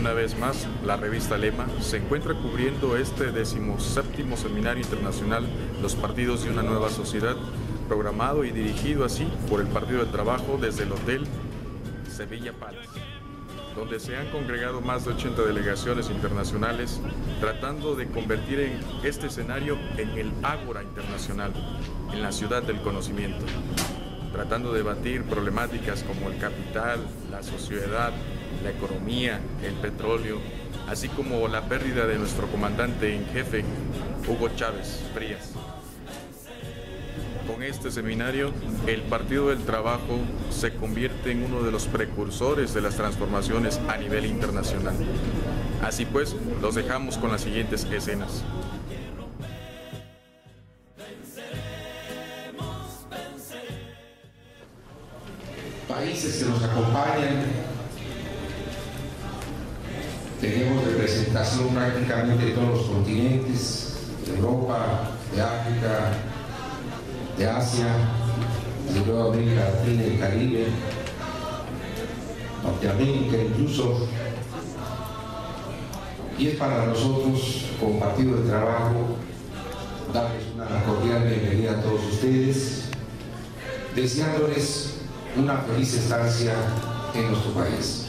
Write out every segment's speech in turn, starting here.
una vez más, la revista Lema se encuentra cubriendo este 17º Seminario Internacional Los Partidos de una Nueva Sociedad, programado y dirigido así por el Partido del Trabajo desde el Hotel Sevilla Palace, donde se han congregado más de 80 delegaciones internacionales tratando de convertir en este escenario en el Ágora Internacional, en la ciudad del conocimiento, tratando de debatir problemáticas como el capital, la sociedad, la economía, el petróleo, así como la pérdida de nuestro comandante en jefe, Hugo Chávez Frías. Con este seminario, el Partido del Trabajo se convierte en uno de los precursores de las transformaciones a nivel internacional. Así pues, los dejamos con las siguientes escenas. Países que nos acompañan, tenemos representación prácticamente de todos los continentes, de Europa, de África, de Asia, de toda América Latina y el Caribe, Norteamérica incluso. Y es para nosotros, como Partido del Trabajo, darles una cordial bienvenida a todos ustedes, deseándoles una feliz estancia en nuestro país.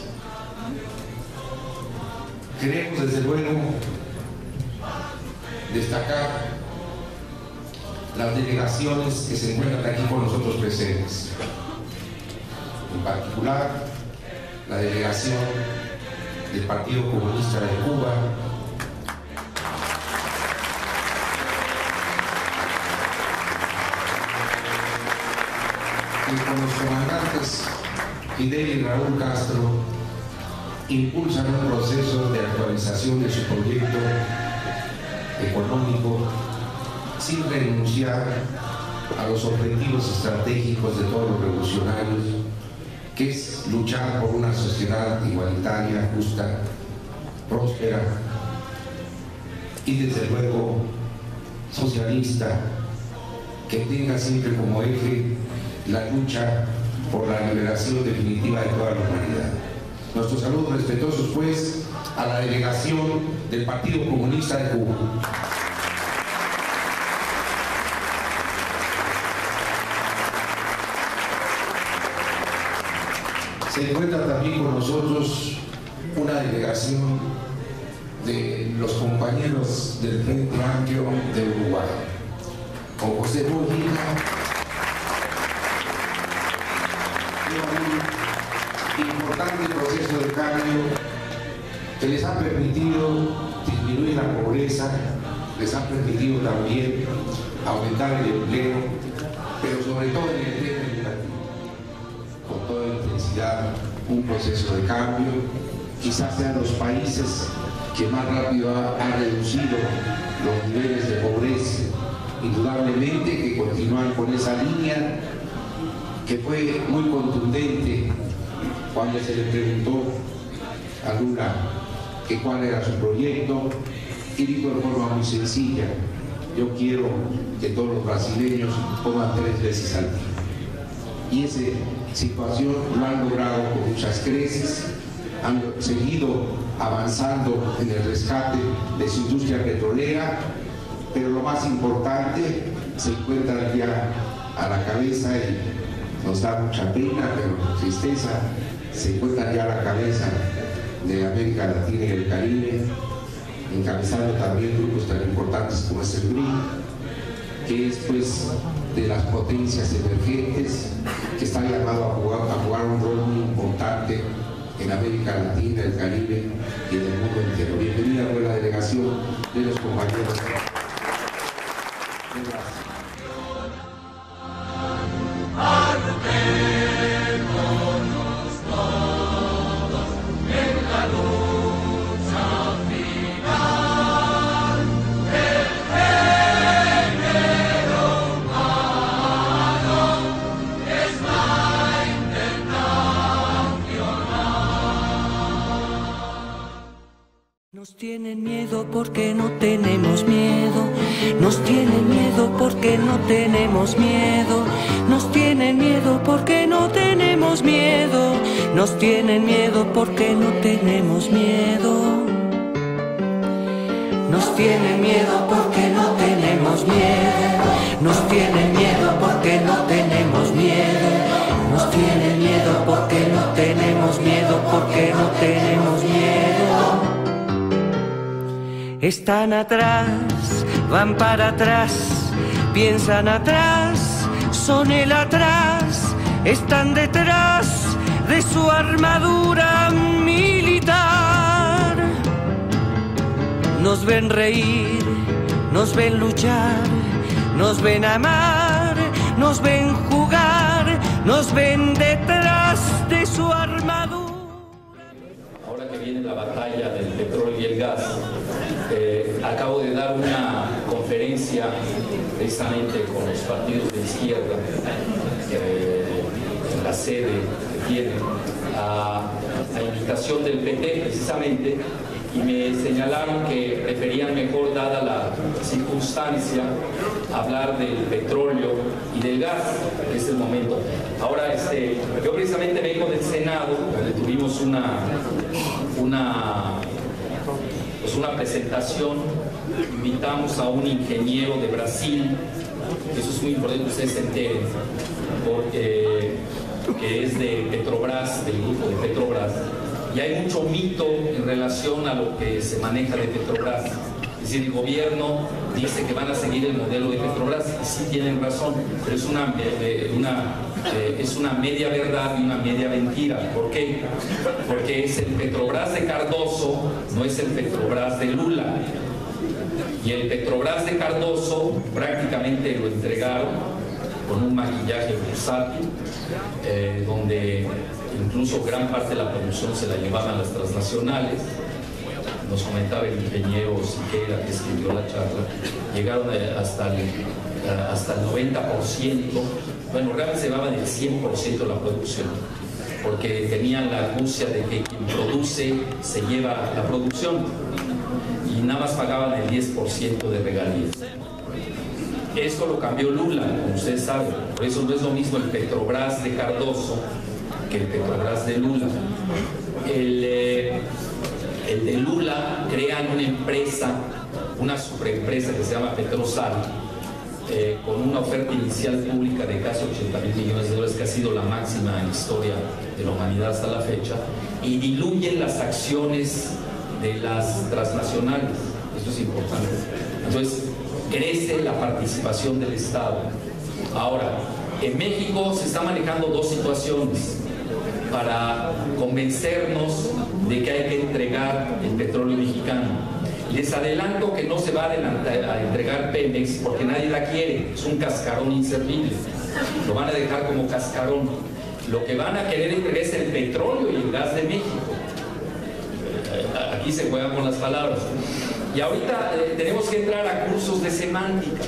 Queremos desde luego destacar las delegaciones que se encuentran aquí con nosotros presentes. En particular, la delegación del Partido Comunista de Cuba, que con los comandantes Fidel y Raúl Castro impulsan un proceso de actualización de su proyecto económico sin renunciar a los objetivos estratégicos de todos los revolucionarios, que es luchar por una sociedad igualitaria, justa, próspera y desde luego socialista, que tenga siempre como eje la lucha por la liberación definitiva de toda la humanidad. Nuestros saludos respetuosos, pues, a la delegación del Partido Comunista de Cuba. Se encuentra también con nosotros una delegación de los compañeros del Frente Amplio de Uruguay, con José Mojica, un importante proceso de cambio que les ha permitido disminuir la pobreza, les ha permitido también aumentar el empleo, pero sobre todo en el tema educativo, con toda intensidad, un proceso de cambio. Quizás sean los países que más rápido ha reducido los niveles de pobreza, indudablemente, que continúan con esa línea que fue muy contundente cuando se le preguntó a Lula que cuál era su proyecto, y dijo de forma muy sencilla: yo quiero que todos los brasileños coman 3 veces al día. Y esa situación lo han logrado con muchas creces, han seguido avanzando en el rescate de su industria petrolera, pero lo más importante, se encuentran ya a la cabeza, y nos da mucha pena, pero tristeza, se encuentran ya a la cabeza de América Latina y el Caribe, encabezando también grupos tan importantes como es el BRIC, que es pues de las potencias emergentes, que está llamado a jugar un rol muy importante en América Latina, el Caribe y en el mundo entero. Bienvenida a la delegación de los compañeros. Nos tienen miedo porque no tenemos miedo. Nos tienen miedo porque no tenemos miedo. Nos tienen miedo porque no tenemos miedo. Nos tienen miedo porque no tenemos miedo. Nos tienen miedo porque no tenemos miedo. Nos tienen miedo porque no tenemos miedo. Nos tienen miedo porque no tenemos miedo, porque no tenemos miedo. Están atrás, van para atrás, piensan atrás, son el atrás, están detrás de su armadura militar. Nos ven reír, nos ven luchar, nos ven amar, nos ven jugar, nos ven detrás de su armadura. Ahora que viene la batalla del petróleo y el gas, acabo de dar una conferencia precisamente con los partidos de izquierda, en la sede que tienen, a invitación del PT precisamente, y me señalaron que preferían mejor, dada la circunstancia, hablar del petróleo y del gas, que es el momento. Ahora, yo precisamente vengo del Senado, donde tuvimos una presentación, invitamos a un ingeniero de Brasil, eso es muy importante que ustedes se enteren, porque que es de Petrobras, del grupo de Petrobras, y hay mucho mito en relación a lo que se maneja de Petrobras. Es decir, el gobierno dice que van a seguir el modelo de Petrobras, y sí tienen razón, pero es una media verdad y una media mentira. ¿Por qué? Porque es el Petrobras de Cardoso, no es el Petrobras de Lula. Y el Petrobras de Cardoso prácticamente lo entregaron con un maquillaje bursátil, donde incluso gran parte de la producción se la llevaban las transnacionales. Nos comentaba el ingeniero Siqueira, que escribió la charla, llegaron hasta el 90%, bueno, realmente se llevaban el 100% de la producción, porque tenían la argucia de que quien produce se lleva la producción, y nada más pagaban el 10% de regalías. Esto lo cambió Lula, como ustedes saben, por eso no es lo mismo el Petrobras de Cardoso que el Petrobras de Lula. El de Lula crean una empresa, una superempresa que se llama Petrosal, con una oferta inicial pública de casi 80.000 millones de dólares, que ha sido la máxima en la historia de la humanidad hasta la fecha, y diluyen las acciones de las transnacionales. Eso es importante. Entonces, crece la participación del Estado. Ahora, en México se están manejando dos situaciones para convencernos de que hay que entregar el petróleo mexicano. Les adelanto que no se va a entregar Pemex porque nadie la quiere, es un cascarón inservible, lo van a dejar como cascarón. Lo que van a querer entregar es el petróleo y el gas de México. Aquí se juegan con las palabras. Y ahorita tenemos que entrar a cursos de semántica,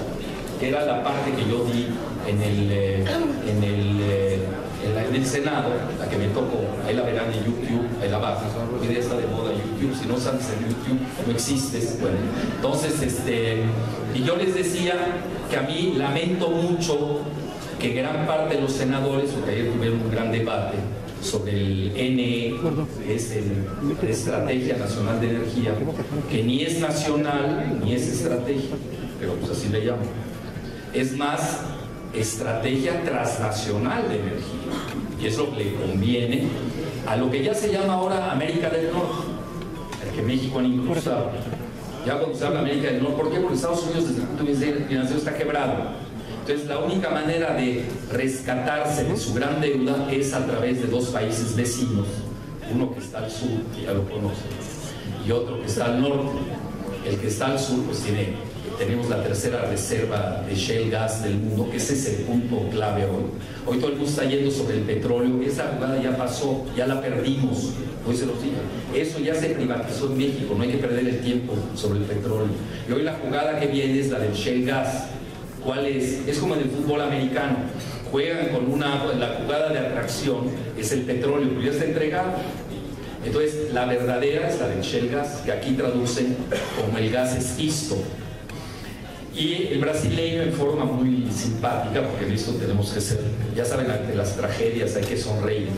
que era la parte que yo di en el Senado, la que me tocó. Ahí la verán en YouTube, ahí la bajan. Hoy día está de moda YouTube, si no sabes en YouTube no existes. Bueno, entonces, y yo les decía que a mí lamento mucho que gran parte de los senadores, porque ayer tuvieron un gran debate sobre el NE, que es la Estrategia Nacional de Energía, que ni es nacional ni es estrategia, pero pues así le llamo. Es más, estrategia transnacional de energía, y es lo que le conviene a lo que ya se llama ahora América del Norte, el que México han impulsado. Ya cuando se habla de América del Norte, ¿por qué? Porque Estados Unidos desde el punto de vista financiero está quebrado. Entonces la única manera de rescatarse de su gran deuda es a través de dos países vecinos, uno que está al sur, que ya lo conocen, y otro que está al norte. El que está al sur pues tenemos la tercera reserva de shale gas del mundo, que ese es el punto clave hoy. Hoy todo el mundo está yendo sobre el petróleo, esa jugada ya pasó, ya la perdimos, hoy se los digo. Eso ya se privatizó en México, no hay que perder el tiempo sobre el petróleo. Y hoy la jugada que viene es la del shale gas. ¿Cuál es? Es como en el fútbol americano, juegan con la jugada de atracción es el petróleo, pero ya está entregado. Entonces la verdadera es la del shale gas, que aquí traducen como el gas esquisto. Y el brasileño, en forma muy simpática, porque en esto tenemos que ser, ya saben, ante las tragedias hay que sonreír,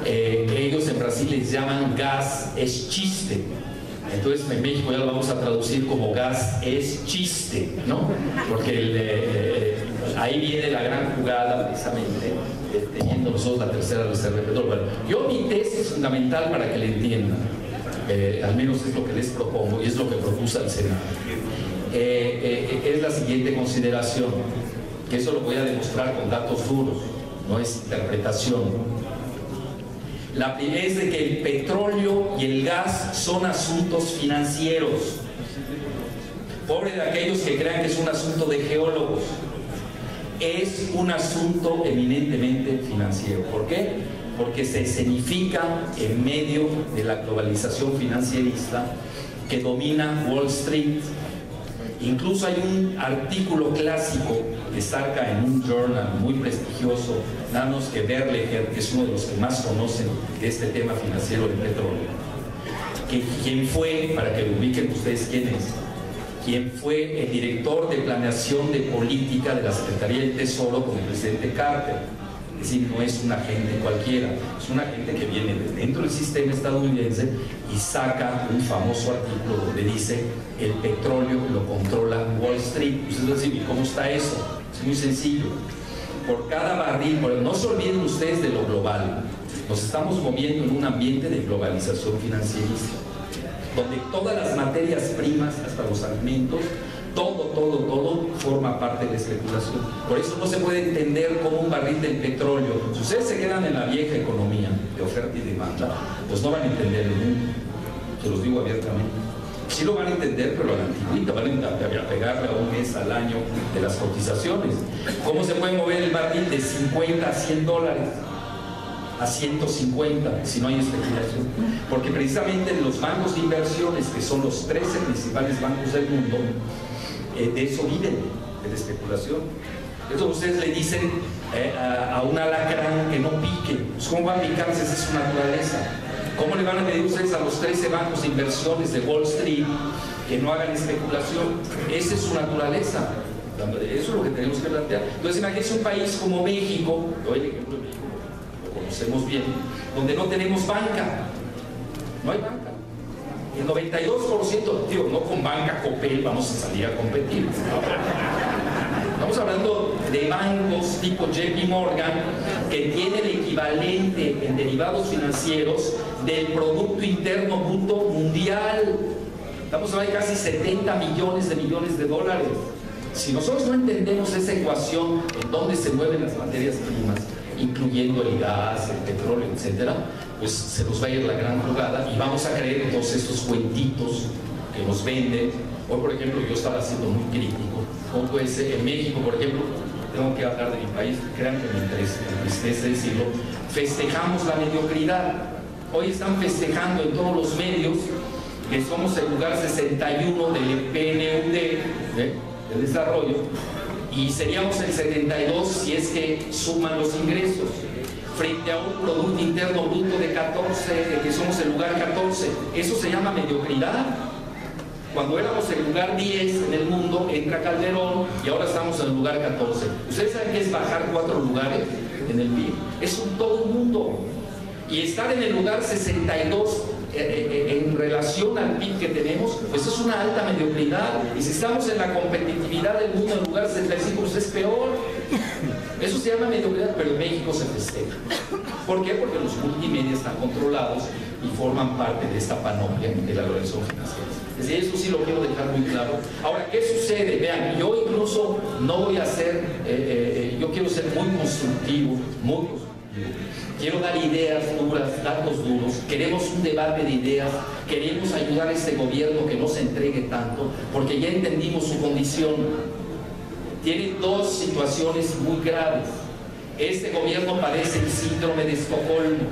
Ellos en Brasil les llaman gas es chiste. Entonces en México ya lo vamos a traducir como gas es chiste, ¿no? Porque ahí viene la gran jugada precisamente, teniendo nosotros la tercera reserva de petróleo. Bueno, yo mi tesis fundamental para que le entiendan, al menos es lo que les propongo y es lo que propuso el Senado, es la siguiente consideración, que eso lo voy a demostrar con datos duros, no es interpretación. La primera es de que el petróleo y el gas son asuntos financieros. Pobre de aquellos que crean que es un asunto de geólogos. Es un asunto eminentemente financiero. ¿Por qué? Porque se escenifica en medio de la globalización financierista que domina Wall Street. Incluso hay un artículo clásico que saca en un journal muy prestigioso, nada menos que Berleger, que es uno de los que más conocen de este tema financiero del petróleo. ¿Quién fue, para que lo ubiquen ustedes quién es? Quien fue el director de planeación de política de la Secretaría del Tesoro con el presidente Carter. Es decir, no es un agente cualquiera, es un agente que viene de dentro del sistema estadounidense y saca un famoso artículo donde dice el petróleo lo controla Wall Street. Ustedes van a decir, ¿y cómo está eso? Es muy sencillo. Por cada barril, no se olviden ustedes de lo global, nos estamos moviendo en un ambiente de globalización financierista, donde todas las materias primas, hasta los alimentos, todo forma parte de la especulación. Por eso no se puede entender como un barril del petróleo. Si ustedes se quedan en la vieja economía de oferta y demanda, pues no van a entender el mundo. Se los digo abiertamente. Sí lo van a entender, pero a la antigüita, van a pegarle a un mes al año de las cotizaciones. ¿Cómo se puede mover el barril de 50 a 100 dólares? A 150, si no hay especulación. Porque precisamente los bancos de inversiones, que son los 13 principales bancos del mundo, de eso viven, de la especulación. Entonces ustedes le dicen a un alacrán que no pique. Pues ¿cómo va a picarse? Esa es su naturaleza. ¿Cómo le van a pedir ustedes a los 13 bancos de inversiones de Wall Street que no hagan especulación? Esa es su naturaleza. Eso es lo que tenemos que plantear. Entonces imagínense un país como México, doy el ejemplo de México, lo conocemos bien, donde no tenemos banca. No hay banca. El 92%, digo, no con banca Copel vamos a salir a competir. Estamos hablando de bancos tipo JP Morgan, que tiene el equivalente en derivados financieros del Producto Interno Bruto Mundial. Estamos hablando de casi 70 millones de dólares. Si nosotros no entendemos esa ecuación en donde se mueven las materias primas, incluyendo el gas, el petróleo, etcétera, pues se nos va a ir la gran jugada y vamos a creer en todos estos cuentitos que nos venden. Hoy, por ejemplo, yo estaba siendo muy crítico. ¿Cómo puede ser? En México, por ejemplo, tengo que hablar de mi país, crean que me entristece decirlo, festejamos la mediocridad. Hoy están festejando en todos los medios que somos el lugar 61 del PNUD, de desarrollo, y seríamos el 72 si es que suman los ingresos, frente a un Producto Interno Bruto de 14, que somos el lugar 14. Eso se llama mediocridad. Cuando éramos el lugar 10 en el mundo, entra Calderón y ahora estamos en el lugar 14. ¿Ustedes saben qué es bajar 4 lugares en el PIB? Es un todo un mundo. Y estar en el lugar 62 en relación al PIB que tenemos, pues es una alta mediocridad. Y si estamos en la competitividad del mundo en el lugar 65, pues es peor. Eso se llama mediocridad, pero en México se festeja. ¿Por qué? Porque los multimedia están controlados y forman parte de esta panoplia de la globalización financiera. Es decir, eso sí lo quiero dejar muy claro. Ahora, ¿qué sucede? Vean, yo incluso no voy a ser, yo quiero ser muy constructivo, quiero dar ideas duras, datos duros, queremos un debate de ideas, queremos ayudar a este gobierno que no se entregue tanto, porque ya entendimos su condición. Tiene dos situaciones muy graves. Este gobierno padece el síndrome de Estocolmo,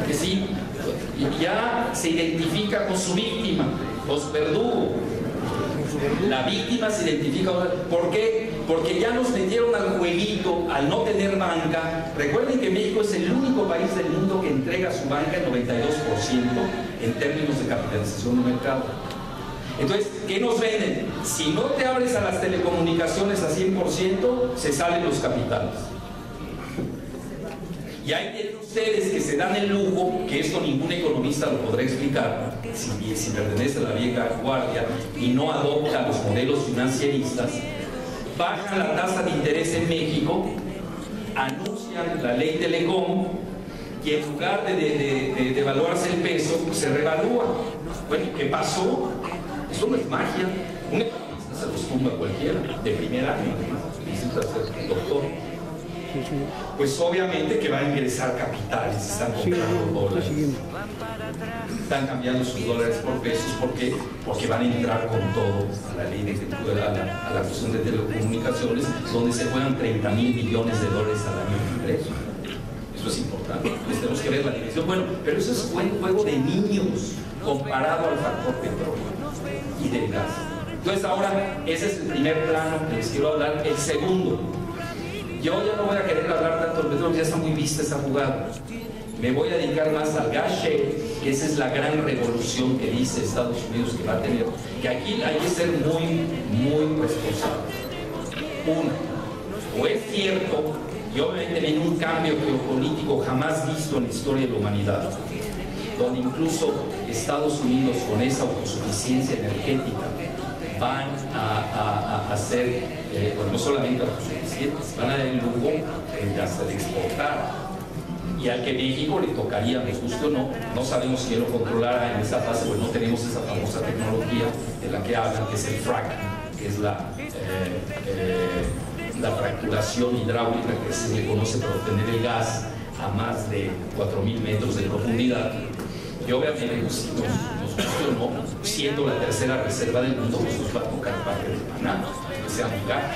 que sí, ya se identifica con su víctima, con su verdugo. La víctima se identifica. ¿Por qué? Porque ya nos metieron al jueguito al no tener banca. Recuerden que México es el único país del mundo que entrega su banca el 92% en términos de capitalización de mercado. Entonces, ¿qué nos venden? Si no te abres a las telecomunicaciones a 100%, se salen los capitales. Y ahí tienen ustedes que se dan el lujo, que esto ningún economista lo podrá explicar, si pertenece a la vieja guardia y no adopta los modelos financieristas, bajan la tasa de interés en México, anuncian la ley Telecom, y en lugar de devaluarse el peso, pues se revalúa. Bueno, ¿qué pasó? Eso no es magia. Un economista se acostumbra a cualquiera, de primer año, necesita ser doctor. Pues obviamente que va a ingresar capitales, están comprando dólares, están cambiando sus dólares por pesos, porque van a entrar con todo a la ley a la cuestión de telecomunicaciones, donde se juegan 30,000 millones de dólares al año de ingreso. Eso es importante, pues tenemos que ver la dirección. Bueno, pero eso es buen juego de niños comparado al factor petróleo y del gas. Entonces ahora, ese es el primer plano que les quiero hablar. El segundo, yo ya no voy a querer hablar tanto del petróleo, ya está muy vista esa jugada. Me voy a dedicar más al gas shale, que esa es la gran revolución que dice Estados Unidos que va a tener, que aquí hay que ser muy, muy responsable. Uno, o es cierto, y obviamente viene un cambio geopolítico jamás visto en la historia de la humanidad, donde incluso Estados Unidos con esa autosuficiencia energética van a hacer, no solamente autosuficientes, van a dar el lujo hasta de exportar. Y al que México le tocaría, nos guste o no, no sabemos quién lo controlará en esa fase, pues no tenemos esa famosa tecnología de la que hablan, que es el fracking, que es la fracturación hidráulica que se le conoce para obtener el gas a más de 4.000 metros de profundidad. Y obviamente, pues, nos guste o no, siendo la tercera reserva del mundo, pues nos va a tocar parte del Maná, que sea muy caro.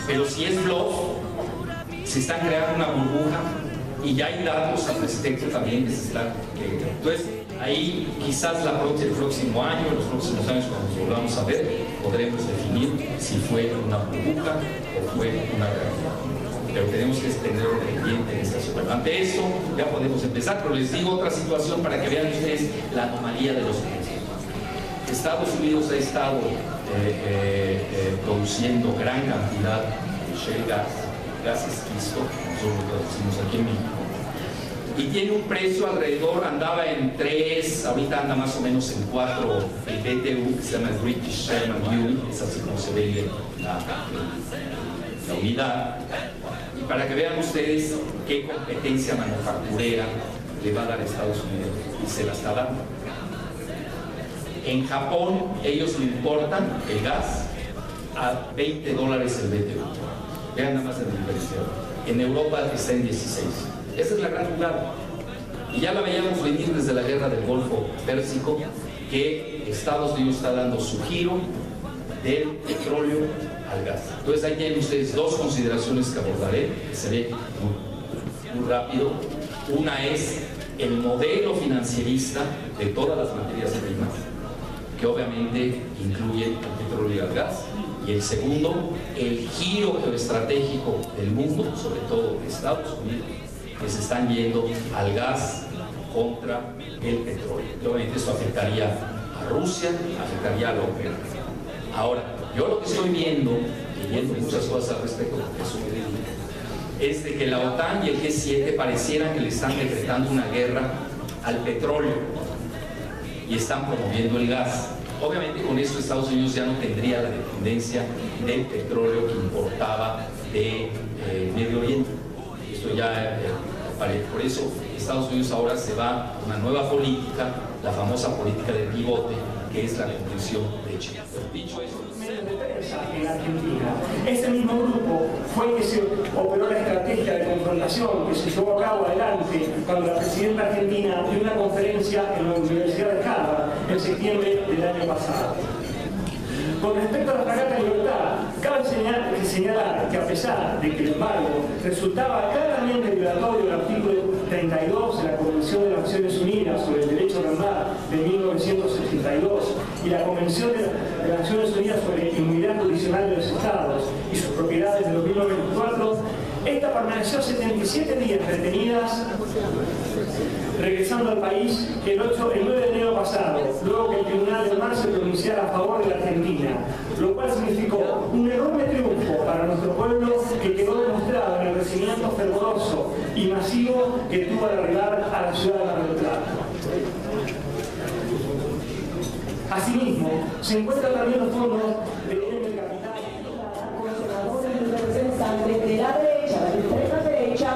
Pero si es bluff, se está creando una burbuja. Y ya hay datos al respecto también que se están... Entonces, ahí quizás el próximo año, en los próximos años, cuando nos volvamos a ver, podremos definir si fue una burbuja o fue una realidad. Pero tenemos que tenerlo pendiente en esta situación. Ante esto, ya podemos empezar, pero les digo otra situación para que vean ustedes la anomalía de los precios. Estados Unidos ha estado produciendo gran cantidad de shale gas, gas esquisto, nosotros lo traducimos aquí en México, y tiene un precio alrededor, andaba en 3, ahorita anda más o menos en 4, el BTU, que se llama British Thermal Unit, es así como se ve la unidad, y para que vean ustedes qué competencia manufacturera le va a dar a Estados Unidos, y se la está dando. En Japón, ellos le importan el gas a $20 el BTU. Vean nada más la diferencia. En Europa está en 16. Esa es la gran jugada. Y ya la veíamos venir desde la guerra del Golfo Pérsico, que Estados Unidos está dando su giro del petróleo al gas. Entonces ahí tienen ustedes dos consideraciones que abordaré, que se ve muy rápido. Una es el modelo financierista de todas las materias primas, que obviamente incluye el petróleo y el gas. Y el segundo, el giro geoestratégico del mundo, sobre todo de Estados Unidos, que se están yendo al gas contra el petróleo. Y obviamente eso afectaría a Rusia, afectaría a la OPEP. Ahora, yo lo que estoy viendo, leyendo muchas cosas al respecto, porque eso me digo, es de que la OTAN y el G7 parecieran que le están decretando una guerra al petróleo y están promoviendo el gas. Obviamente con esto Estados Unidos ya no tendría la dependencia del petróleo que importaba de Medio Oriente. Esto ya, por eso Estados Unidos ahora se va a una nueva política, la famosa política del pivote, que es la contención de China. Dicho eso, en Argentina. Ese mismo grupo fue el que se operó la estrategia de confrontación que se llevó a cabo adelante cuando la presidenta argentina dio una conferencia en la Universidad de Harvard en septiembre del año pasado. Con respecto a la fragata Libertad, cabe señalar que a pesar de que el embargo resultaba claramente violatorio del artículo 32 de la Convención de las Naciones Unidas sobre el Derecho a la Mar de 1962 y la Convención de las Naciones Unidas sobre Inmunidad Jurisdiccional de los Estados y sus propiedades de 2024, esta permaneció 77 días retenidas, regresando al país el 9 de enero pasado, luego que el Tribunal del Mar se pronunciara a favor de la Argentina, lo cual significó un enorme triunfo para nuestro pueblo que quedó demostrado en el recibimiento fervoroso y y masivo que tuvo al arribar a la ciudad de Mar del Plata. Asimismo, se encuentran también los fondos del capital. Conservadores y representantes de la derecha, de la extrema derecha,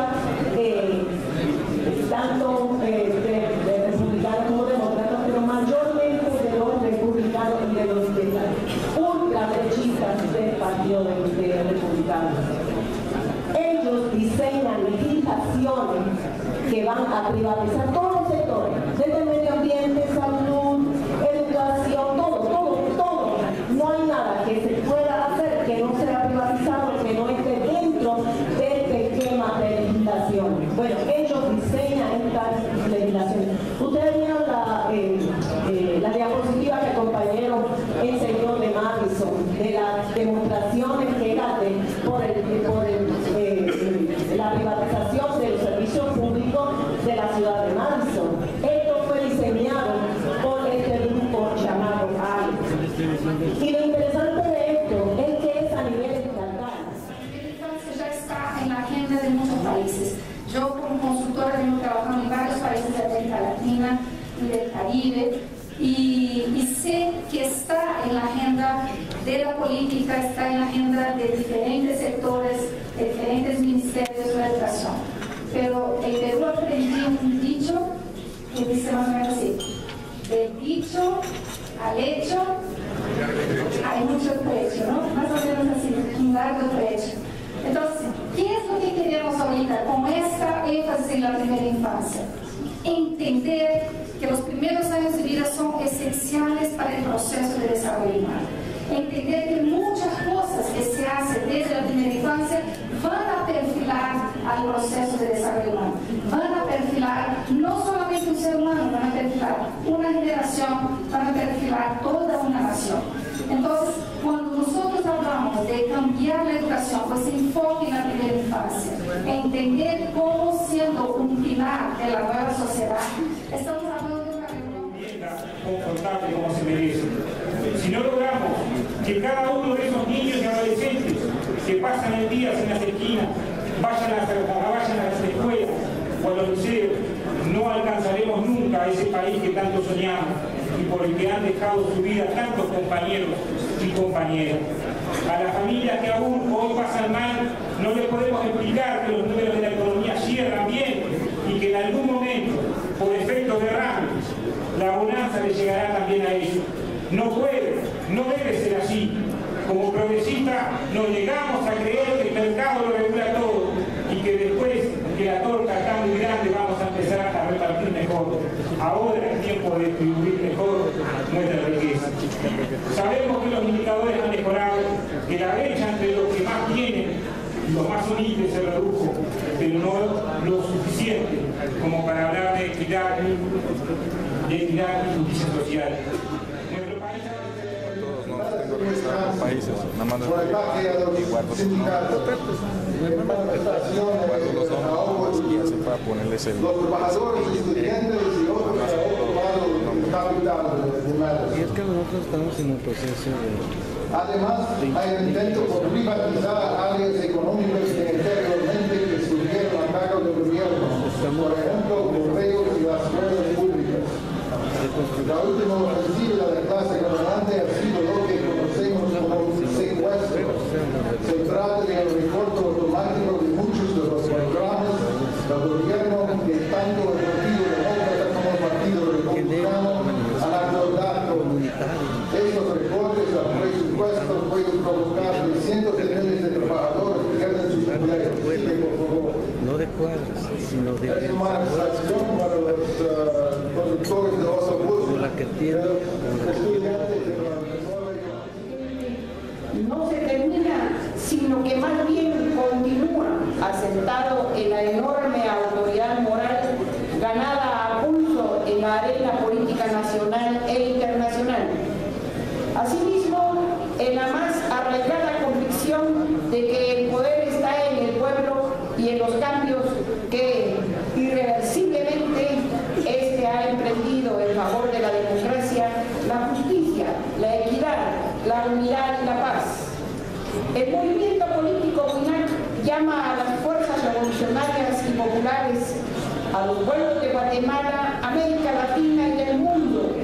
tanto de republicanos como demócratas, pero mayormente de los republicanos y de los ultraderechistas del Partido de Republicanos. Ellos diseñan legislaciones que van a privatizar todos los sectores, desde el medio ambiente, salud, educación, todo. No hay nada que se pueda hacer que no sea privatizado, que no esté dentro de este esquema de legislación. Bueno, ellos diseñan estas legislaciones. Ustedes vieron la diapositiva que el compañero enseñó de Madison, de las demostraciones que hace por la privatización de los servicios públicos de la ciudad de Madison. Esto fue diseñado por este grupo llamado ALE. Y lo interesante de esto es que es a nivel estatal. Ya está en la agenda de muchos países. Yo como consultora vengo trabajando en varios países de América Latina y del Caribe y sé que está en la agenda de la política, está en la agenda de diferentes sectores, de diferentes ministerios de la educación. Pero en Perú aprendí un dicho que dice más o menos así: del dicho al hecho hay mucho trecho, ¿no? Más o menos así, un largo trecho. Entonces, ¿qué es lo que queremos ahorita con esta énfasis en la primera infancia? Entender que los primeros años de vida son esenciales para el proceso de desarrollo humano. Entender que muchas cosas que se hacen desde la primera infancia van a perfilar al proceso de desarrollo humano. Van a perfilar no solamente un ser humano, van a perfilar una generación, van a perfilar toda una nación. Entonces, cuando nosotros hablamos de cambiar la educación, pues enfoque en la primera infancia, entender cómo siendo un pilar de la nueva sociedad, estamos hablando de una vivienda confortable como se merece. Si no logramos que cada uno de esos niños y adolescentes que pasan el día en las esquinas vayan a las escuelas o a los liceos, no alcanzaremos nunca a ese país que tanto soñamos y por el que han dejado su vida tantos compañeros y compañeras. A las familias que aún hoy pasan mal, no les podemos explicar que los números de la economía cierran bien y que en algún momento, por efecto de derrames, la bonanza les llegará también a ellos. No puede, no debe ser así. Como progresistas nos llegamos a creer que el mercado lo regula todo y que después que la torta está muy grande vamos a empezar a repartir mejor. Ahora es tiempo de distribuir mejor nuestra riqueza. Sabemos que los indicadores han mejorado, que la brecha entre los que más tienen y los más humildes se redujo, pero no lo suficiente como para hablar de equidad y justicia social. Países, nada más por ataque a los sindicatos, en manifestaciones, los trabajadores, estudiantes y otros capital. Y es que nosotros estamos en un proceso de... Además, hay un intento por privatizar áreas económicas que anteriormente que surgieron a cargo del gobierno, por ejemplo, correos y las escuelas públicas. La última ofensiva de la clase gobernante ha sido lo que conocemos como un secuestro. Se trata de un recorte automático de muchos de los programas del gobierno que tanto el Partido Demócrata como el Partido Republicano han acordado. Estos recortes al presupuesto pueden provocar que cientos de miles de trabajadores pierdan sus empleos. No de cuadros, sino de... Es una manifestación para los productores de autobuses. Como la que tiene... No se termina, sino que más bien continúa asentado en la enorme autoridad moral ganada a pulso en la arena política nacional e internacional. Asimismo, en la más arraigada convicción de que el poder está en el pueblo y en los cambios que irreversiblemente este ha emprendido en favor de la democracia, la justicia, la equidad, la unidad y la paz. El movimiento político UINAC llama a las fuerzas revolucionarias y a los pueblos de Guatemala, América Latina y el mundo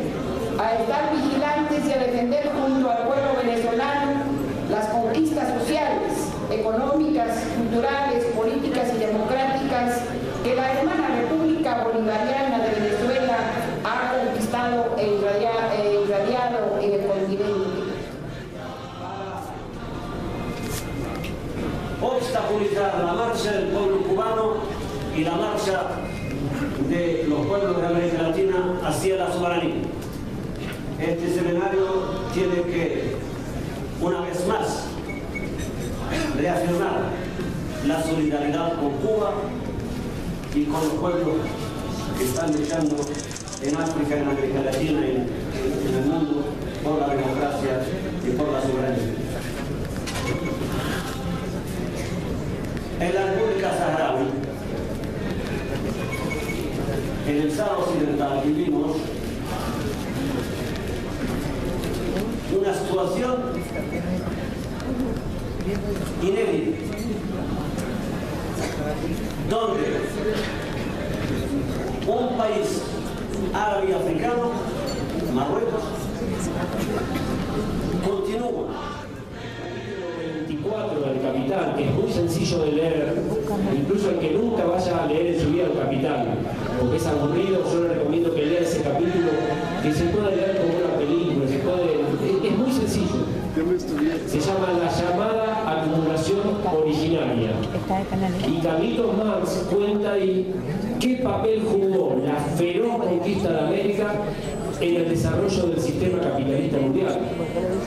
a estar vigilantes y a defender junto al pueblo venezolano las conquistas sociales, económicas, culturales, políticas y democráticas que la hermana República Bolivariana de Venezuela ha conquistado e irradiado en el continente. Obstaculizar la marcha del pueblo cubano y la marcha de los pueblos de América Latina hacia la soberanía. Este seminario tiene que, una vez más, reafirmar la solidaridad con Cuba y con los pueblos que están luchando en África, en América Latina y en el mundo por la democracia y por la soberanía. En la República Saharaui, en el Sahara Occidental, vivimos una situación inédita, donde un país árabe y africano, Marruecos, continúa. 24 del Capital, que es muy sencillo de leer, incluso el que nunca vaya a leer en su vida el Capital, porque es aburrido, yo le recomiendo que lea ese capítulo, que se puede leer como una película, es muy sencillo. Se llama La llamada acumulación originaria. Y Carlitos Marx cuenta ahí qué papel jugó la feroz conquista de América en el desarrollo del sistema capitalista mundial.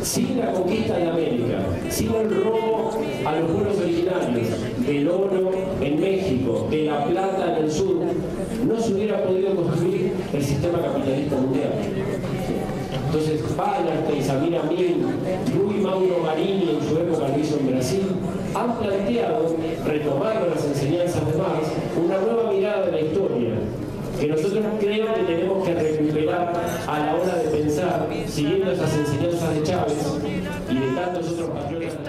Sin la conquista de América, sin el robo a los pueblos originarios, del oro en México, de la plata en el sur, no se hubiera podido construir el sistema capitalista mundial. Entonces, Banner, Samir Amin, Luis Mauro Marini en su época lo hizo en Brasil, han planteado, retomando las enseñanzas de Marx, una nueva mirada de la historia, que nosotros creo que tenemos que recuperar a la hora de pensar, siguiendo esas enseñanzas de Chávez y de tantos otros patriotas.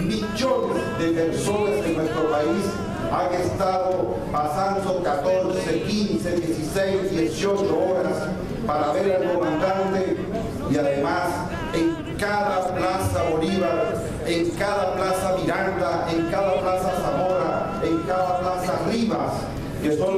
Millones de personas en nuestro país han estado pasando 14, 15, 16, 18 horas para ver al comandante y además en cada plaza Bolívar, en cada plaza Miranda, en cada plaza Zamora, en cada plaza Rivas, que son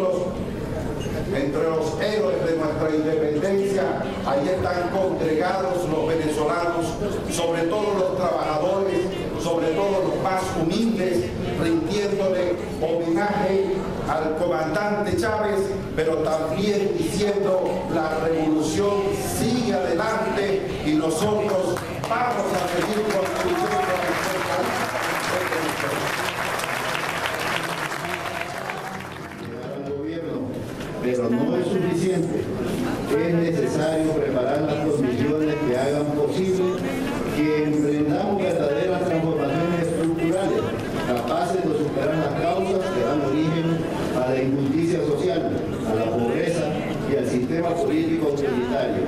entre los héroes de nuestra independencia, ahí están congregados los venezolanos, sobre todo los trabajadores, sobre todo los más humildes, rindiéndole homenaje al comandante Chávez, pero también diciendo la revolución sigue adelante y nosotros vamos a seguir construyendo nuestro país. Pero no es suficiente. Es necesario preparar las condiciones que hagan posible que emprendamos verdaderas transformaciones estructurales, capaces de superar las causas que dan origen a la injusticia social, a la pobreza y al sistema político autoritario.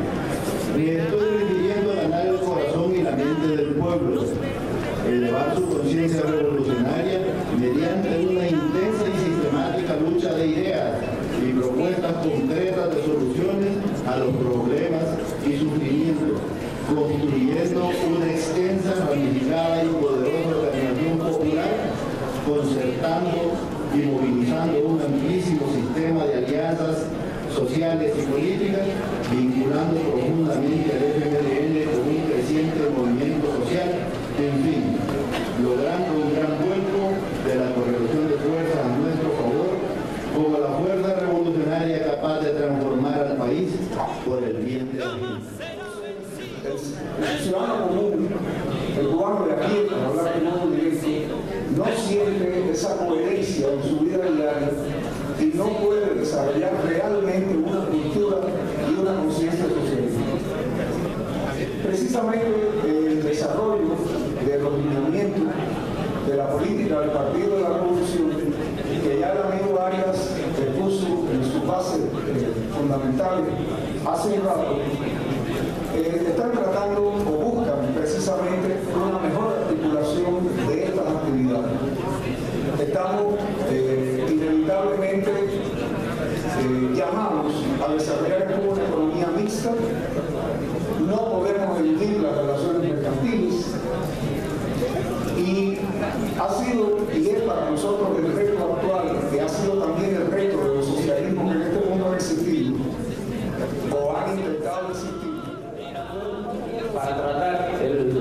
Me estoy refiriendo a ganar el corazón y la mente del pueblo, elevar su conciencia revolucionaria mediante una intensa y sistemática lucha de ideas y propuestas concretas de soluciones a los problemas y sufrimientos, construyendo una extensa, ramificada y poderosa organización popular, concertando y movilizando un amplísimo sistema de alianzas sociales y políticas, vinculando profundamente al FMLN con un creciente movimiento social, en fin, logrando un gran vuelco de la correlación de fuerzas a nuestro favor, como la fuerza revolucionaria capaz de transformar al país por el bien de la gente. El ciudadano común, el cubano de aquí, para hablar de modo directo, no siente esa coherencia en su vida diaria y no puede desarrollar realmente una cultura y una conciencia social. Precisamente el desarrollo del lineamiento de la política del Partido de la Revolución, que ya el amigo Arias puso en sus bases fundamentales hace un rato, están tratando o buscan precisamente una mejor articulación de estas actividades. Estamos inevitablemente llamamos a desarrollar como una economía mixta. No podemos eludir las relaciones mercantiles y ha sido y es para nosotros el reto actual, que ha sido también el reto de los socialismos que en este mundo han existido o han intentado existir para tratar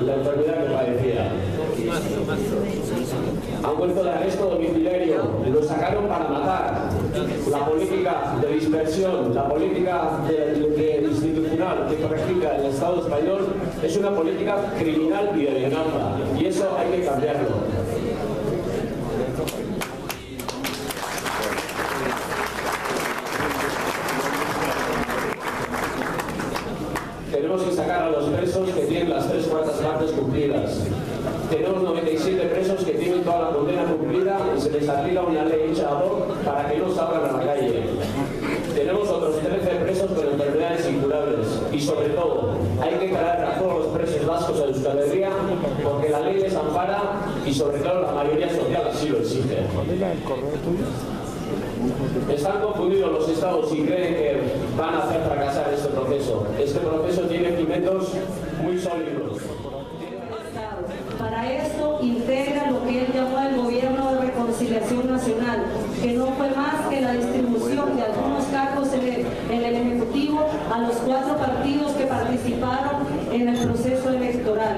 la enfermedad que padecía. Han puesto de arresto domiciliario, lo sacaron para matar. La política de dispersión, la política institucional que practica el Estado español es una política criminal y de venganza, y eso hay que cambiarlo. Tenemos que sacar a los presos que tienen las 3/4 partes cumplidas. Tenemos 97 presos que tienen toda la condena cumplida y se les aplica una ley hecha ad hoc para que no salgan a la calle. Tenemos otros 13 presos con enfermedades incurables. Y sobre todo, hay que traer a todos los presos vascos a Euskal Herria porque la ley les ampara y sobre todo la mayoría social así lo exige. Están confundidos los estados y creen que van a hacer fracasar este proceso. Este proceso tiene cimientos muy sólidos. Para esto integra lo que él llamó el Gobierno de Reconciliación Nacional, que no fue más que la distribución de algunos cargos en el Ejecutivo a los 4 partidos que participaron en el proceso electoral.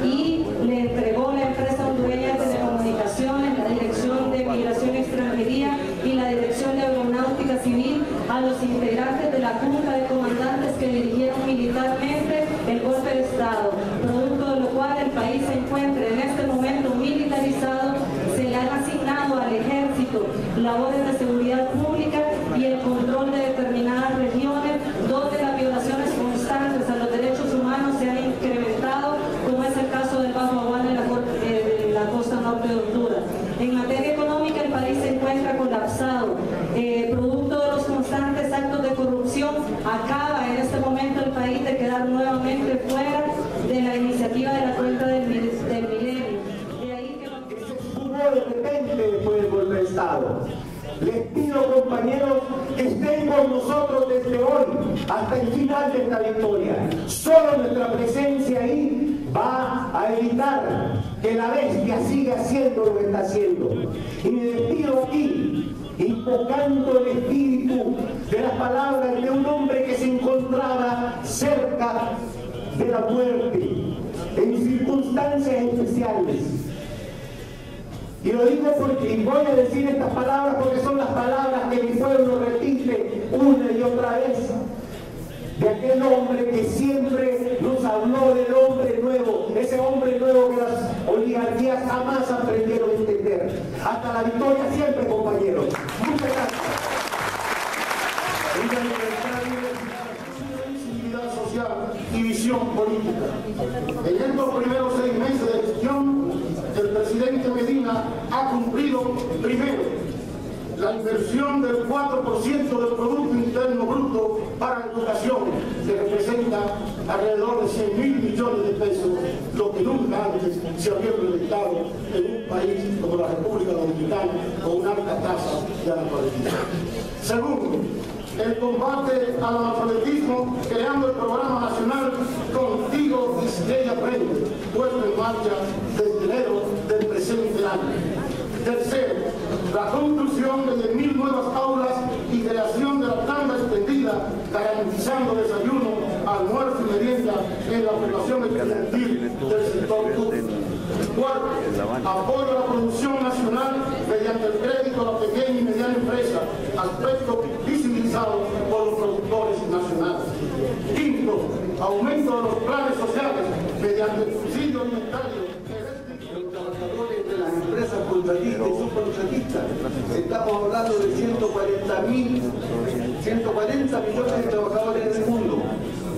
Y le entregó la empresa hondureña de telecomunicaciones, la Dirección de Migración y Extranjería y la Dirección de Aeronáutica Civil a los integrantes de la Junta de Comandantes que dirigieron militarmente el golpe de Estado, producto de lo cual el país se encuentra en este momento militarizado. Se le han asignado al Ejército labores de seguridad pública y el control de determinadas regiones donde las violaciones constantes a los derechos humanos se han incrementado, como es el caso del Bajo Aguana en la costa norte de Honduras. En materia económica, el país se encuentra colapsado. Producto de los constantes actos de corrupción, acaba en este momento el país de quedar nuevamente fuera de la iniciativa de la cuenta del milenio. De ahí que se esfumó de repente después del golpe de Estado. Les pido, compañeros, que estén con nosotros desde hoy hasta el final de esta victoria. Solo nuestra presencia ahí va a evitar que la bestia siga haciendo lo que está haciendo. Y me despido aquí, invocando el espíritu de las palabras de un hombre que se encontraba cerca de la muerte, en circunstancias especiales. Y lo digo porque, y voy a decir estas palabras porque son las palabras que mi pueblo repite una y otra vez, de aquel hombre que siempre nos habló del hombre nuevo, ese hombre nuevo que las oligarquías jamás aprendieron a entender. Hasta la victoria siempre, compañeros. Muchas gracias. Una libertad y sensibilidad social y visión política. En estos primeros 6 meses de gestión, el presidente Medina ha cumplido, primero, la inversión del 4% del Producto Interno Bruto para educación, que representa alrededor de 100.000 millones de pesos, lo que nunca antes se había proyectado en un país como la República Dominicana, con una alta tasa de analfabetismo. Segundo, el combate al analfabetismo, creando el programa nacional Contigo y Si Ella Aprende, puesto en marcha desde enero del presente año. Tercero, la construcción de 10.000 nuevas aulas y creación de la tanda extendida, garantizando desayuno, almuerzo y merienda en la población estudiantil del sector público. Cuarto, apoyo a la producción nacional mediante el crédito a la pequeña y mediana empresa, aspecto visibilizado por los productores nacionales. Quinto, aumento de los planes sociales mediante el subsidio alimentario. De las empresas contratistas y subcontratistas. Estamos hablando de 140 millones de trabajadores en el mundo,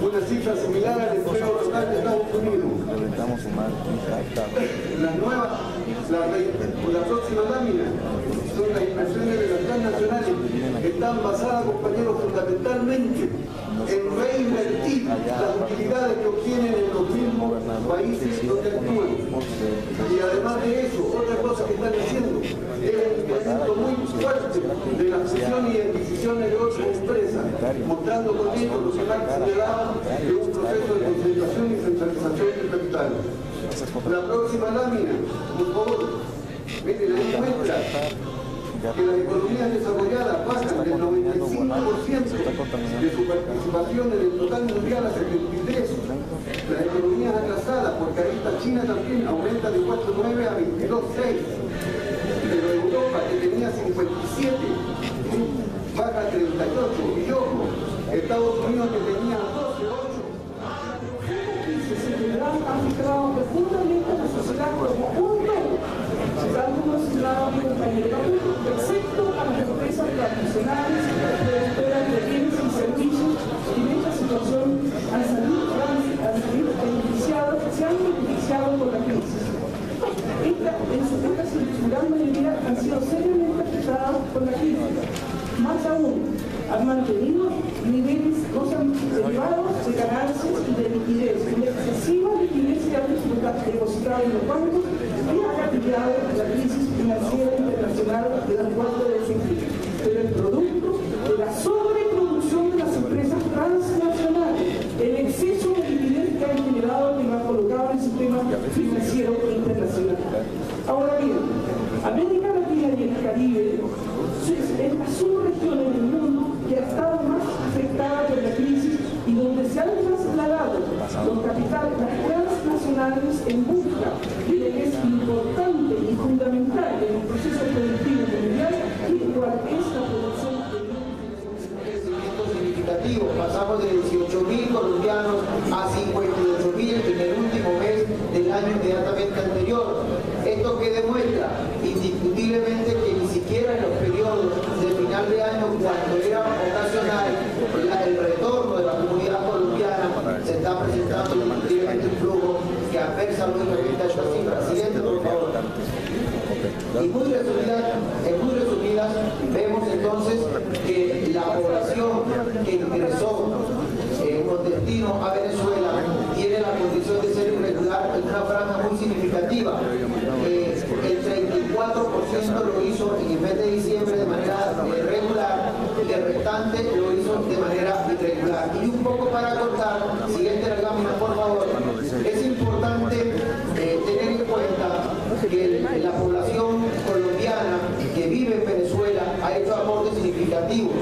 una cifra similar al empleo total de Estados Unidos. La próxima lámina son las inversiones de las transnacionales que están basadas, compañeros, fundamentalmente en reinvertir las utilidades que obtienen en los mismos países donde actúan. Y además de eso, otra cosa que están haciendo es un incremento muy fuerte de las fusiones y adquisiciones de otros mostrando con esto lo que Marx señalaba de un proceso de concentración y centralización del capital. La próxima lámina, por favor, miren, ahí muestra que las economías desarrolladas bajan del 95% de su participación en el total mundial a 73%. Las economías atrasadas, porque ahí está China también, aumenta de 4,9 a 22,6. Pero Europa, que tenía 57, baja a 38. Y ojo, Estados Unidos, que tenía 12,8. Se tendrán afectado profundamente a la sociedad como un todo, tal como señalaba mi compañero, excepto a las empresas tradicionales, productoras de bienes y servicios, y en esta situación han salido beneficiados, se han beneficiado por la crisis. Estas gran mayoría han sido seriamente afectadas por la crisis. Más aún, han mantenido niveles elevados de ganancias y de liquidez, una excesiva liquidez que ha depositado en los bancos y ha cambiado la crisis financiera internacional de la cual debe seguir. Pero el producto de la sobreproducción de las empresas transnacionales, el exceso de liquidez que han generado y lo han colocado en el sistema financiero internacional. Ahora bien, América Latina y el Caribe es la subregión en el mundo que ha estado más afectada por la crisis y donde se han trasladado los capitales transnacionales en busca de lo que es importante y fundamental en el proceso productivo mundial y cuál es la producción significativo. Pasamos de 18.000 colombianos a 58.000 en el último mes del año inmediatamente anterior. Esto que demuestra indiscutiblemente que ni siquiera en los periodos de final de año, cuando era ocasional, el retorno de la comunidad colombiana se está presentando indiscutiblemente un flujo que adversa lógicamente a esta cifra. Siguiente, por favor. Y muy resumidas, vemos entonces que la población que ingresó con destino a Venezuela tiene la condición de ser irregular en una franja muy significativa. El 34% lo hizo en el mes de diciembre de manera regular y el restante lo hizo de manera irregular. Y un poco para contar, siguiente lámina por favor, es importante tener en cuenta que la población colombiana que vive en Venezuela ha hecho aportes significativos.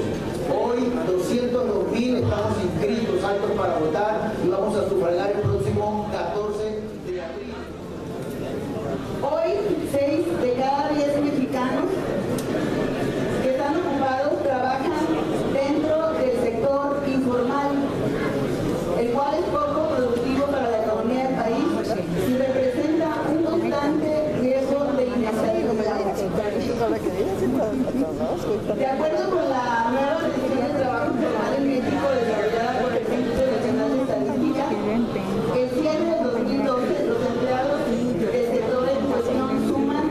Hoy 202.000 estamos inscritos, aptos para votar y vamos a sufragar el próximo 14 de abril. Hoy 6 de cada 10 mexicanos que están ocupados trabajan dentro del sector informal, el cual es poco productivo para la economía del país y representa un constante riesgo de inestabilidad. De acuerdo con la nueva definición del trabajo informal en México desarrollada por el Instituto Nacional de Estadística, el cierre del 2012 los empleados del sector en cuestión suman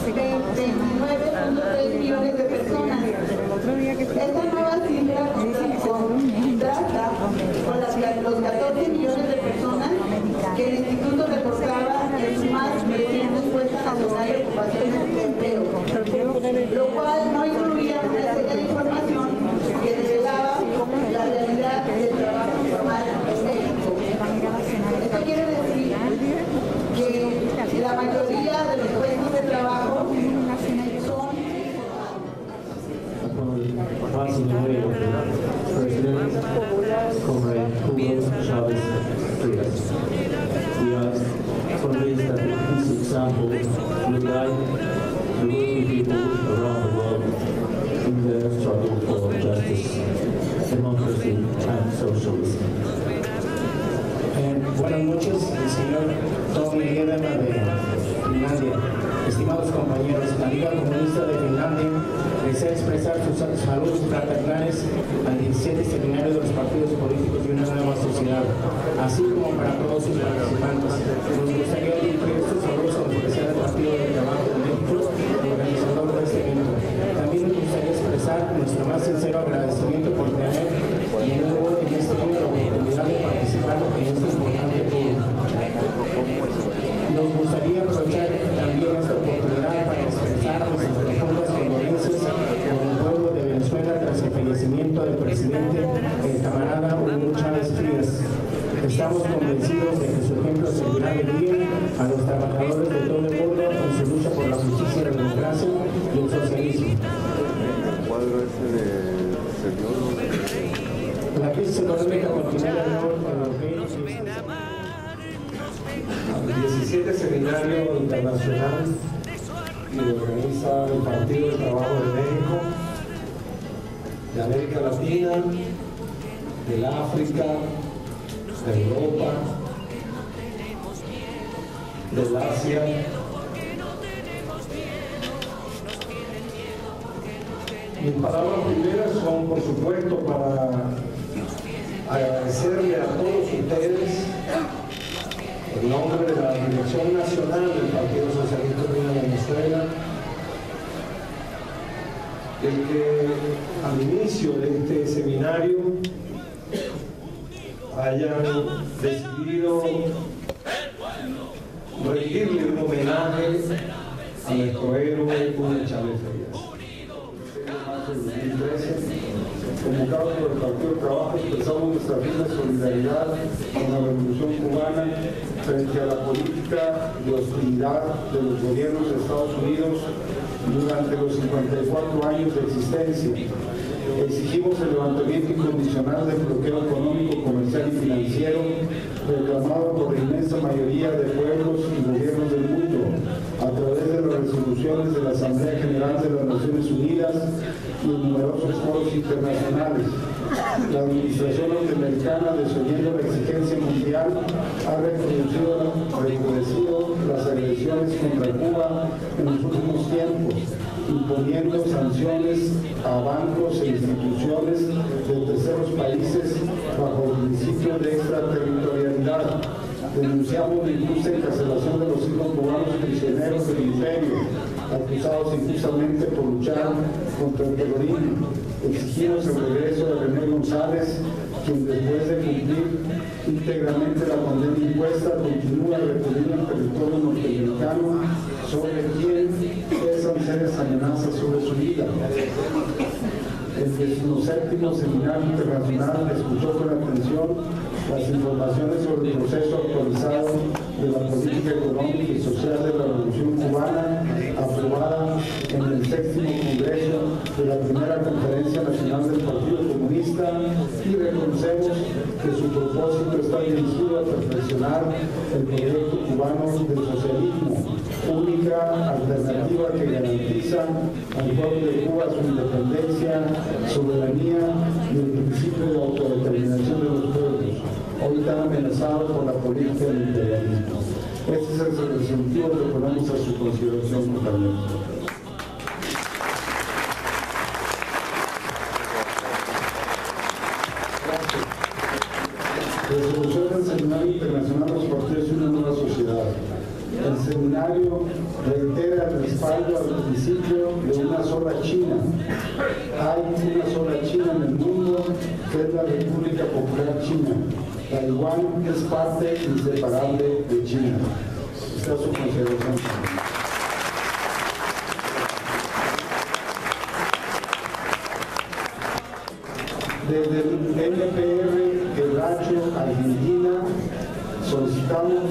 29.3 millones de personas. Esta nueva cifra contrasta con los 14 millones de personas que el Instituto reportaba en su más reciente encuesta nacional de ocupación de empleo, lo cual no incluía una serie de información que revelaba la realidad del trabajo informal en México. Esto quiere decir que la mayoría de los puestos de trabajo son We are convinced that this example will guide the working people around the world in their struggle for justice, democracy and socialism. Buenas noches, el señor Tommy Hiedema de Finlandia. Estimados compañeros, la Liga Comunista de Finlandia desea expresar sus saludos fraternales al 17 Seminario de los Partidos Políticos de una Nueva Sociedad, así como para todos sus participantes. Nos gustaría dirigir estos saludos a la Universidad del Partido del Trabajo de México, organizador de este evento. También nos gustaría expresar nuestro más sincero agradecimiento por tener de nuevo en este año la oportunidad de participar en este importante evento. Nos gustaría aprovechar también esta oportunidad para expresar nuestras profundas condolencias con el pueblo de Venezuela tras el fallecimiento del presidente presidente, el camarada Hugo Chávez Frías. Estamos convencidos de que su ejemplo servirá de bien a los trabajadores de todo el mundo en su lucha por la justicia, la democracia y el socialismo. El cuadro ese del señor. La crisis económica continúa en el europeo. El 17 Seminario Internacional que organiza el Partido del Trabajo de México, de América Latina, del África, de Europa, del Asia. Mis palabras primeras son, por supuesto, para agradecerle a todos ustedes, en nombre de la Dirección Nacional del Partido Socialista Unido de Venezuela, el que al inicio de este seminario hayan decidido rendirle un homenaje a nuestro héroe Hugo Chávez Frías. En 2013, convocados por el Partido del Trabajo, expresamos nuestra firme solidaridad con la Revolución Cubana frente a la política de hostilidad de los gobiernos de Estados Unidos durante los 54 años de existencia. Exigimos el levantamiento incondicional del bloqueo económico, comercial y financiero reclamado por la inmensa mayoría de pueblos y gobiernos del mundo a través de las resoluciones de la Asamblea General de las Naciones Unidas y en numerosos foros internacionales. La administración norteamericana, desoyendo la exigencia mundial, ha recrudecido las agresiones contra Cuba en los últimos tiempos, imponiendo sanciones a bancos e instituciones de terceros países bajo el principio de extraterritorialidad. Denunciamos la injusta encarcelación de los hijos cubanos prisioneros del imperio, acusados injustamente por luchar contra el terrorismo. Exigimos el regreso de René González, quien después de cumplir íntegramente la condena impuesta continúa recurriendo al territorio norteamericano, sobre quien pesan serias amenazas sobre su vida. El 17º Seminario Internacional escuchó con atención las informaciones sobre el proceso actualizado de la política económica y social de la Revolución Cubana, aprobada en el 6º Congreso de la Primera Conferencia Nacional del Partido Comunista, y reconocemos que su propósito está dirigido a perfeccionar el proyecto cubano del socialismo, única alternativa que garantiza al pueblo de Cuba su independencia, soberanía y el principio de autodeterminación de los pueblos, hoy tan amenazados por la política del imperialismo. Este es el resolutivo que ponemos a su consideración, compañeros. Resolución del Seminario Internacional de los Partidos y una Nueva Sociedad. El seminario reitera el respaldo al principio de una sola China. Hay una sola China en el mundo, que es la República Popular China. Taiwán es parte inseparable de China. Esta es su consideración. Desde el NPR Quebracho, Argentina, solicitamos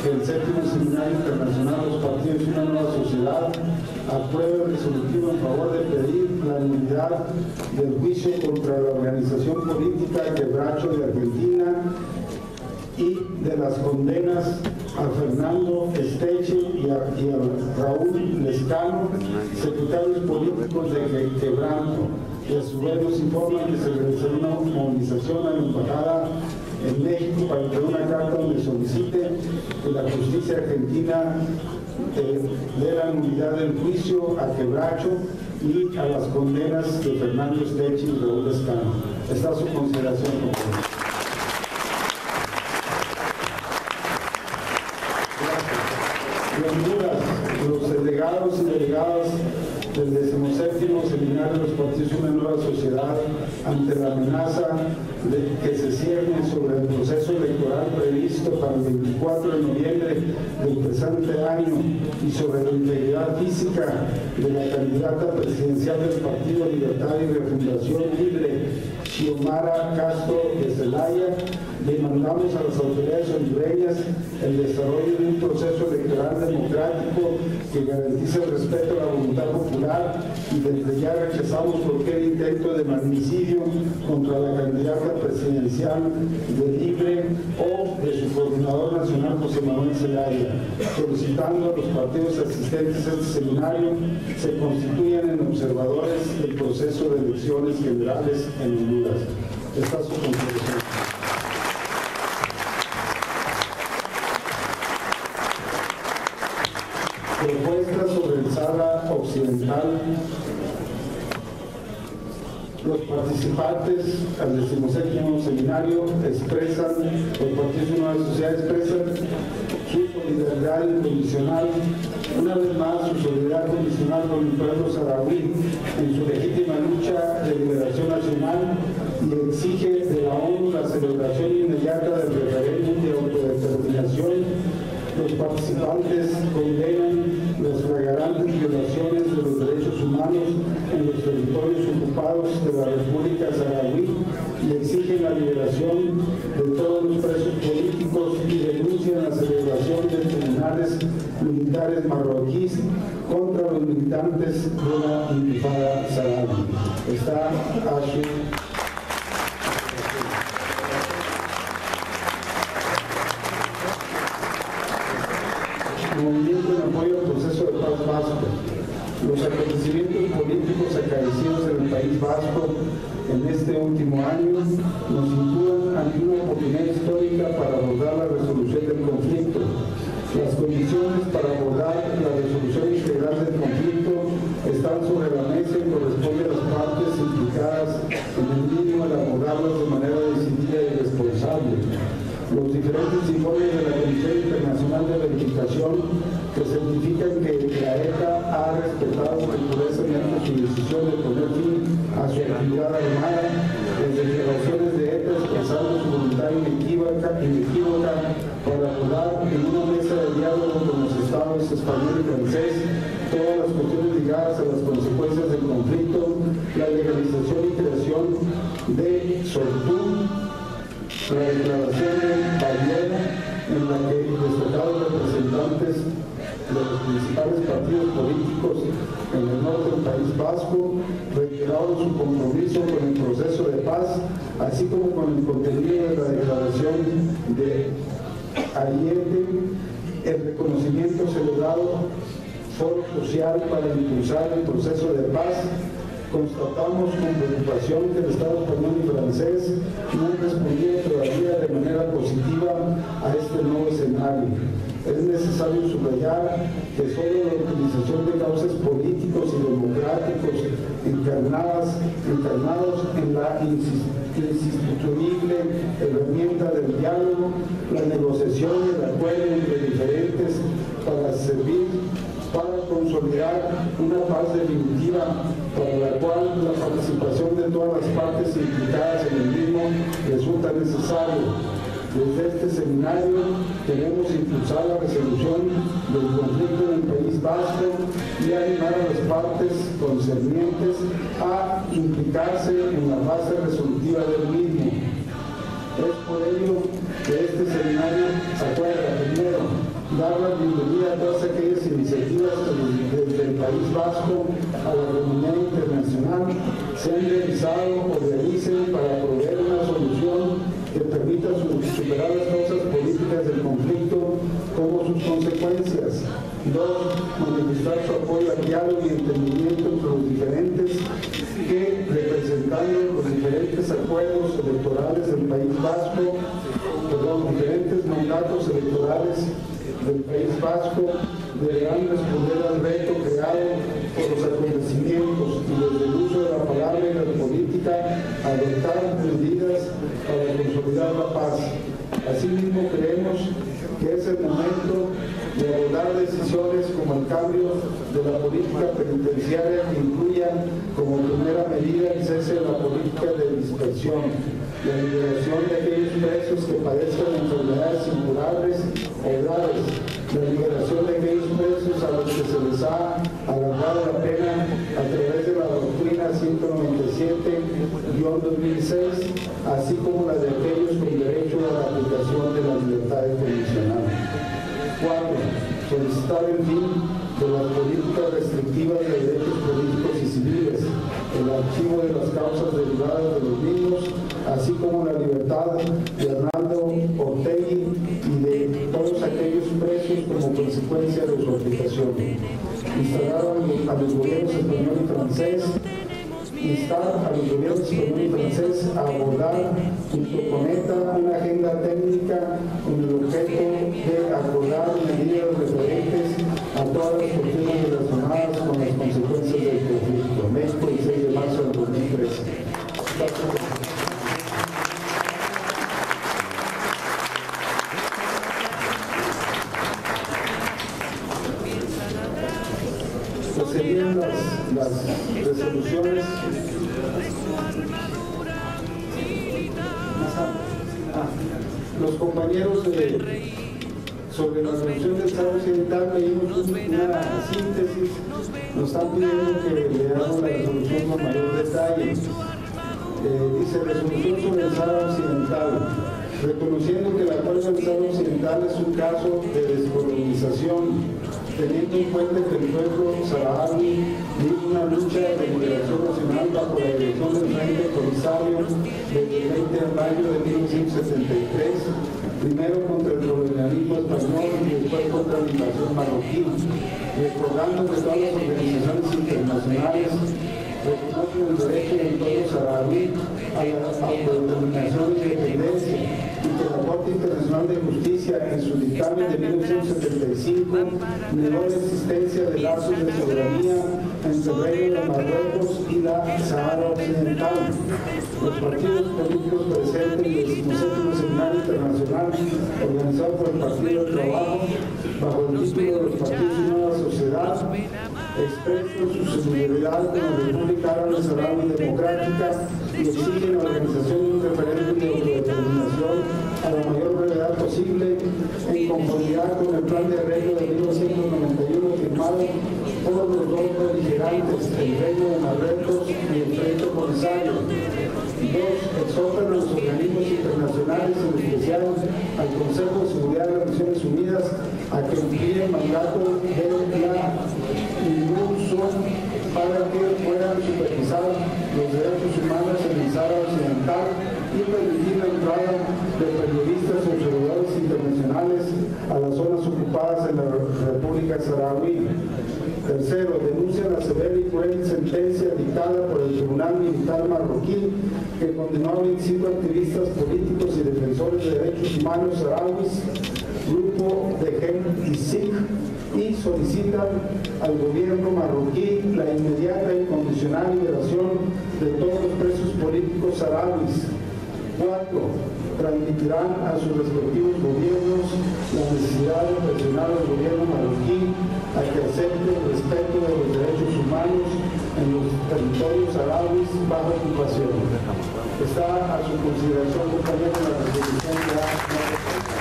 que el 7º Seminario Internacional de los Partidos y una Nueva Sociedad apruebe el resolutivo en favor de pedir la nulidad del juicio contra la organización política Quebracho de Argentina y de las condenas a Fernando Esteche y a Raúl Lescano, secretarios políticos de Quebranto. Y a su vez nos informan que se realizará una movilización a la embajada en México para entregar una carta donde solicite que la justicia argentina dé la nulidad del juicio a Quebracho y a las condenas de Fernando Esteche y Raúl Lescano. Está a su consideración, compañeros. Los delegados y delegadas del 17º Seminario de los Partidos y una Nueva Sociedad, ante la amenaza de que se cierne sobre el proceso electoral previsto para el 24 de noviembre del presente año y sobre la integridad física de la candidata presidencial del Partido Libertad y Refundación Libre, Xiomara Castro de Zelaya, demandamos a las autoridades hondureñas el desarrollo de un proceso electoral democrático que garantice el respeto a la voluntad popular, y desde ya rechazamos cualquier intento de magnicidio contra la candidata presidencial de Libre o de su coordinador nacional José Manuel Zelaya, solicitando a los partidos asistentes a este seminario se constituyan en observadores del proceso de elecciones generales en Honduras. Esta es su conclusión. Propuesta sobre el Sahara Occidental. Los participantes al 17º seminario expresan, los partidos de una sociedad expresan su solidaridad incondicional, una vez más su solidaridad incondicional con el pueblo saharaui en su legítima lucha de liberación nacional, y exige de la ONU la celebración inmediata del referéndum de autodeterminación. Los participantes condenan las flagrantes violaciones de los derechos humanos en los territorios ocupados de la República Saharaui y exigen la liberación de todos los presos políticos y denuncian la celebración de tribunales militares marroquíes contra los militantes de la Intifada Saharaui. Está Ashley. Movimiento en apoyo al proceso de paz vasco. Los acontecimientos políticos acaecidos en el País Vasco en este último año nos sitúan ante una oportunidad histórica para abordar la resolución del conflicto. Las condiciones para abordar la resolución integral del conflicto están sobre la mesa y corresponde a las partes implicadas en el mínimo el abordarlas de manera decidida y responsable. Los diferentes informes de la Comisión Internacional de Verificación que certifican que la ETA ha respetado rigurosamente su decisión de poner fin a su actividad armada, las declaraciones de ETA expresando su voluntad inequívoca para abordar en una mesa de diálogo con los estados español y francés todas las cuestiones ligadas a las consecuencias del conflicto, la legalización y creación de SORTU, la declaración de Baviera, en la que destacados representantes de los principales partidos políticos en el norte del País Vasco reiteraron su compromiso con el proceso de paz, así como con el contenido de la declaración de Allende, el reconocimiento celebrado Foro Social para impulsar el proceso de paz. Constatamos con preocupación que el Estado español y francés no han respondido todavía de manera positiva a este nuevo escenario. Es necesario subrayar que solo la utilización de cauces políticos y democráticos encarnados en la insustituible herramienta del diálogo, la negociación y el acuerdo entre diferentes para consolidar una paz definitiva para la cual la participación de todas las partes implicadas en el mismo resulta necesario. Desde este seminario queremos impulsar la resolución del conflicto en el País Vasco y animar a las partes concernientes a implicarse en la fase resolutiva del mismo. Es por ello que este seminario acuerda, primero, dar la bienvenida a todas aquellas iniciativas que desde el País Vasco a la comunidad internacional se han realizado o realicen para proveer una solución que permita superar las causas políticas del conflicto como sus consecuencias. Dos, manifestar su apoyo al diálogo y entendimiento entre los diferentes que, representando los diferentes acuerdos electorales del País Vasco, diferentes mandatos electorales del País Vasco, deberán responder al reto creado por los acontecimientos y desde el uso de la palabra y la política adoptar medidas para consolidar la paz. Asimismo, creemos que es el momento de abordar decisiones como el cambio de la política penitenciaria que incluya como primera medida el cese de la política de dispersión, la liberación de aquellos presos que padezcan enfermedades incurables o graves, la liberación de aquellos presos a los que se les ha alargado la pena a través de la doctrina 195 97-2006, así como la de aquellos con derecho a la aplicación de las libertades condicionales. 4. Solicitar el fin de las políticas restrictivas de derechos políticos y civiles, el archivo de las causas derivadas de los mismos, así como la libertad de Arnaldo Ortegui y de todos aquellos presos como consecuencia de su aplicación. Instar a los gobiernos español y francés a abordar junto con ETA una agenda técnica con el objeto de acordar medidas referentes a todas las cuestiones relacionadas con las consecuencias del conflicto. México, el 6 de marzo del 2013. Pues serían las resoluciones. Los compañeros sobre la resolución del Sahara Occidental leímos una síntesis, nos están pidiendo que leamos la resolución con mayor detalle. Dice: resolución sobre el Sahara Occidental. Reconociendo que el acuerdo del Sahara Occidental es un caso de descolonización, teniendo en cuenta que el pueblo saharaui vive una lucha de liberación nacional bajo la dirección del Frente Polisario desde el 20 de mayo de 1973, primero contra el colonialismo español y después contra la invasión marroquí, recordando que todas las organizaciones internacionales reconocen el derecho del pueblo saharaui a la autodeterminación y independencia, y que la Corte Internacional de Justicia, en su dictamen de 1975, negó la existencia de lazos de soberanía entre el Reino de Marruecos y la Sahara Occidental. Los partidos políticos presentes en el 17º Seminario Internacional, organizado por el Partido del Trabajo, bajo el título de los Partidos y Nueva Sociedad, expresan su solidaridad con la República Árabe Saharaui Democrática y exigen la organización de un referéndum de autodeterminación a la mayor brevedad posible, en conformidad con el plan de arreglo de 1991 firmado por los dos beligerantes, el Reino de Marruecos y el Frente Polisario. 2. Exhortan a los organismos internacionales, en especial al Consejo de Seguridad de las Naciones Unidas, a que envíen mandato de la INURSO para que puedan supervisar los derechos humanos en el Sahara Occidental y permitir la entrada de periodistas y observadores internacionales a las zonas ocupadas en la República Saharaui. 3. Denuncian la severa y cruel sentencia dictada por el Tribunal Militar Marroquí que condenó a 25 activistas políticos y defensores de derechos humanos saharauis, grupo de Gen y SIC, y solicitan al gobierno marroquí la inmediata y incondicional liberación de todos los presos políticos saharauis. 4. Transmitirán a sus respectivos gobiernos la necesidad de presionar al gobierno marroquí a que acepte el respeto de los derechos humanos en los territorios saharauis bajo ocupación. Está a su consideración, compañeros, la resolución que ha presentado.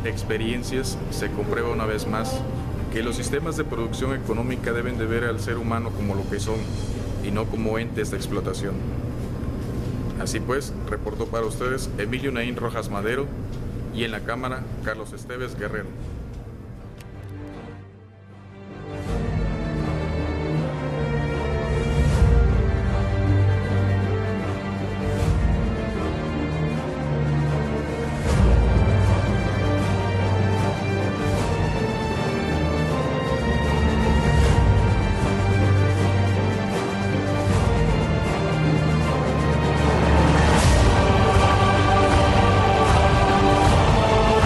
Experiencias se comprueba una vez más que los sistemas de producción económica deben de ver al ser humano como lo que son y no como entes de explotación. Así pues, reportó para ustedes Emilio Naín Rojas Madero y en la cámara Carlos Esteves Guerrero.